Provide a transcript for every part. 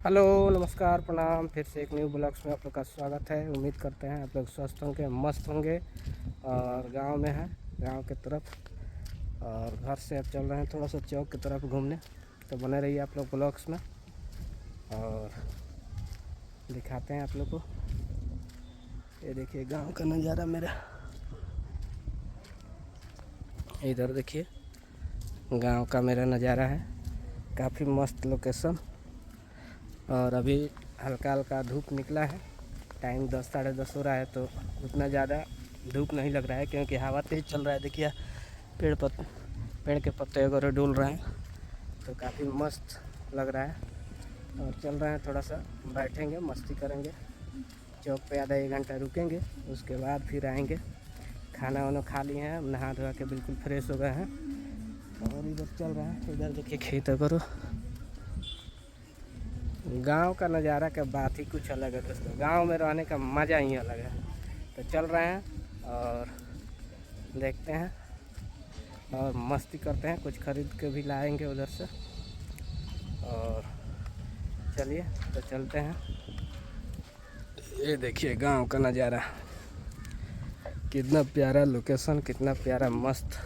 Hello, नमस्कार, प्रणाम। फिर से एक न्यू ब्लॉग्स में आप लोग का स्वागत है। उम्मीद करते हैं आप लोग स्वस्थ होंगे, मस्त होंगे। और गांव में हैं, गांव के तरफ। और घर से अब चल रहे हैं थोड़ा सा चौक की तरफ घूमने। तो बने रहिए आप लोग ब्लॉग्स में और दिखाते हैं आप लोग को। ये देखिए गांव का नज़ारा मेरा। इधर देखिए गांव का मेरा नज़ारा है। काफ़ी मस्त लोकेशन। और अभी हल्का हल्का धूप निकला है। टाइम 10 साढ़े 10 हो रहा है, तो उतना ज़्यादा धूप नहीं लग रहा है क्योंकि हवा तेज़ चल रहा है। देखिए पेड़ के पत्ते वगैरह डोल रहे हैं, तो काफ़ी मस्त लग रहा है। और चल रहे हैं, थोड़ा सा बैठेंगे, मस्ती करेंगे चौक पे। आधा 1 घंटा रुकेंगे, उसके बाद फिर आएंगे। खाना वाना खा लिए हैं, नहा धोवा के बिल्कुल फ्रेश हो गए हैं। और इधर चल रहा है। इधर देखिए खेत वगैरह। गांव का नज़ारा का बात ही कुछ अलग है दोस्तों। गांव में रहने का मज़ा ही अलग है। तो चल रहे हैं और देखते हैं और मस्ती करते हैं। कुछ खरीद के भी लाएंगे उधर से। और चलिए तो चलते हैं। ये देखिए गांव का नज़ारा, कितना प्यारा लोकेशन, कितना प्यारा मस्त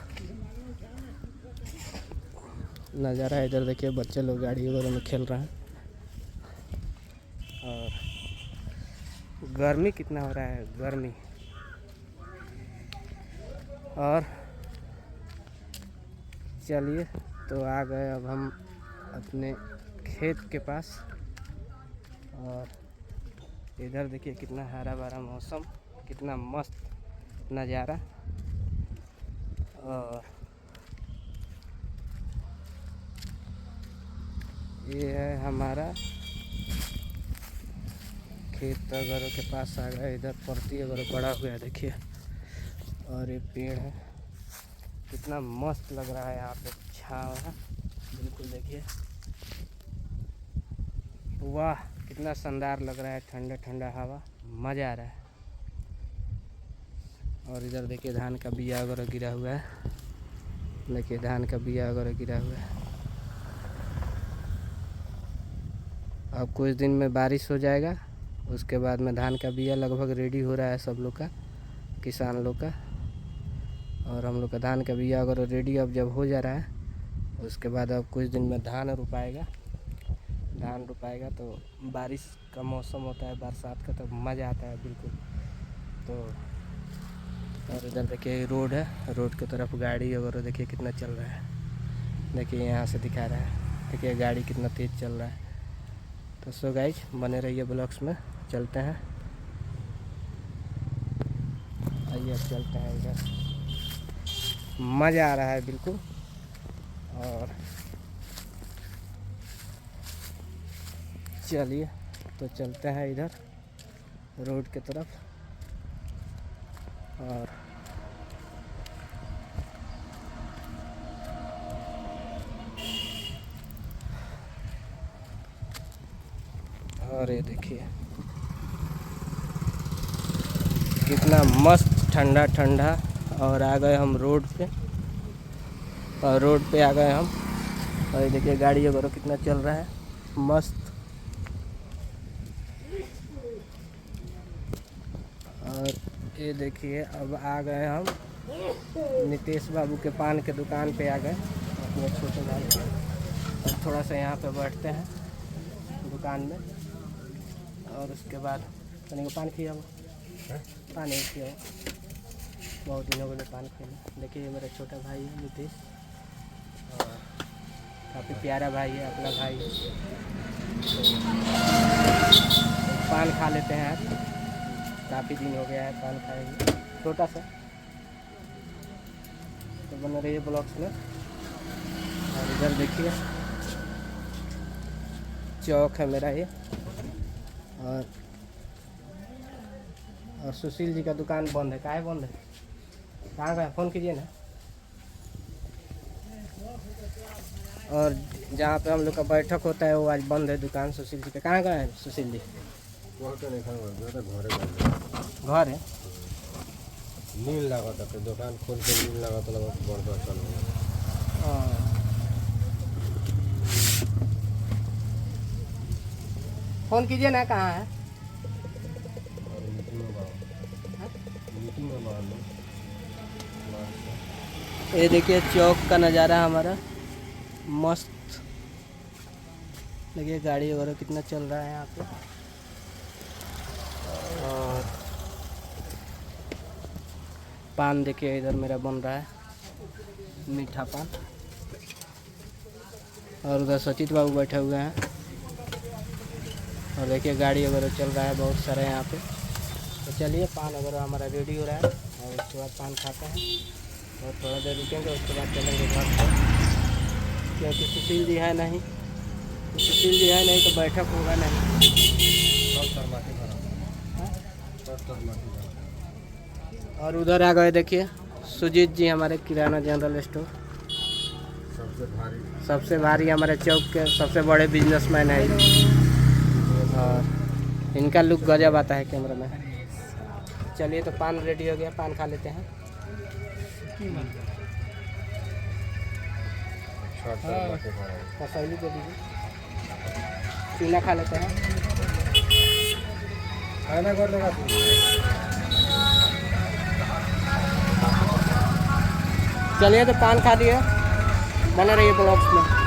नज़ारा है। इधर देखिए बच्चे लोग गाड़ी वगैरह में खेल रहे हैं। और गर्मी कितना हो रहा है, गर्मी। और चलिए तो आ गए अब हम अपने खेत के पास। और इधर देखिए कितना हरा भरा मौसम, कितना मस्त नज़ारा। और ये है हमारा खेत वगैरह के पास आ गए। इधर परती वगैरह पड़ा हुआ है देखिए। और ये पेड़ है, कितना मस्त लग रहा है। यहाँ पे छाँव है बिल्कुल। देखिए वाह, कितना शानदार लग रहा है। ठंडा ठंडा हवा, मज़ा आ रहा है। और इधर देखिए धान का बिया वगैरह गिरा हुआ है। देखिए धान का बिया वगैरह गिरा हुआ है। अब कुछ दिन में बारिश हो जाएगा, उसके बाद में धान का बिया लगभग रेडी हो रहा है सब लोग का, किसान लोग का। और हम लोग का धान का बिया अगर रेडी अब जब हो जा रहा है, उसके बाद अब कुछ दिन में धान रोपाएगा। धान रोपाएगा तो बारिश का मौसम होता है, बरसात का, तो मज़ा आता है बिल्कुल। तो और इधर देखिए रोड है, रोड की तरफ गाड़ी वगैरह देखिए कितना चल रहा है। देखिए यहाँ से दिखा रहा है, देखिए गाड़ी कितना तेज़ चल रहा है। तो सो गाइज बने रहिए ब्लॉग्स में। चलते हैं, आइए अब चलते हैं। इधर मज़ा आ रहा है बिल्कुल। और चलिए तो चलते हैं इधर रोड की तरफ। और ये देखिए कितना मस्त ठंडा ठंडा। और आ गए हम रोड पे, और रोड पे आ गए हम। और ये देखिए गाड़ी वगैरह कितना चल रहा है, मस्त। और ये देखिए अब आ गए हम नितेश बाबू के पान के दुकान पे आ गए अपने छोटे भाई के। और थोड़ा सा यहाँ पे बैठते हैं दुकान में। और उसके बाद को पान खिया, पानी खिया, बहुत दिनों के लिए पान खिला। देखिए ये मेरा छोटा भाई है नितेश, और काफ़ी प्यारा भाई है, अपना भाई है। तो पान खा लेते हैं आज, काफ़ी दिन हो गया है पान खाए हुए, छोटा सा। तो बने रहिए ब्लॉग्स में। और इधर देखिए चौक है मेरा ये। और सुशील जी का दुकान बंद है। काहे बंद है? कहाँ गए? फ़ोन कीजिए ना। और जहाँ पे हम लोग का बैठक होता है वो आज बंद है दुकान सुशील जी का। कहाँ गए हैं सुशील जी? घर है। नील लागत है, दुकान खोल के नील लागत बंद चल। फ़ोन कीजिए ना, कहाँ है? और मीटिंग में बाहर, मीटिंग में बाहर लो। ये देखिए चौक का नज़ारा हमारा मस्त। देखिए गाड़ी वगैरह कितना चल रहा है यहाँ पे। और पान देखिए इधर मेरा बन रहा है, मीठा पान। और उधर सचित बाबू बैठे हुए हैं। और देखिए गाड़ी वगैरह चल रहा है बहुत सारा यहाँ पे। तो चलिए पान वगैरह हमारा रेडी हो रहा है और उसके बाद पान खाते हैं और थोड़ा देर रुकेंगे, उसके बाद चलेंगे घर पर। क्योंकि सुशील जी है नहीं, सुशील जी है नहीं तो बैठक होगा नहीं। सब तरमाटी भरा, सब तरमाटी भरा। और उधर आ गए देखिए सुजीत जी, हमारे किराना जनरल स्टोर, सबसे भारी हमारे चौक के सबसे बड़े बिजनेसमैन है ये। और इनका लुक गजब आता है कैमरा में। चलिए तो पान रेडी हो गया, पान खा लेते हैं। सब तरमाटी भरा। कसौली दे दीजिए, चूना खा लेते हैं। खाना कर लेगा तू। चलिए तो पान खा लिए, बना रहिए ब्लॉग्स में।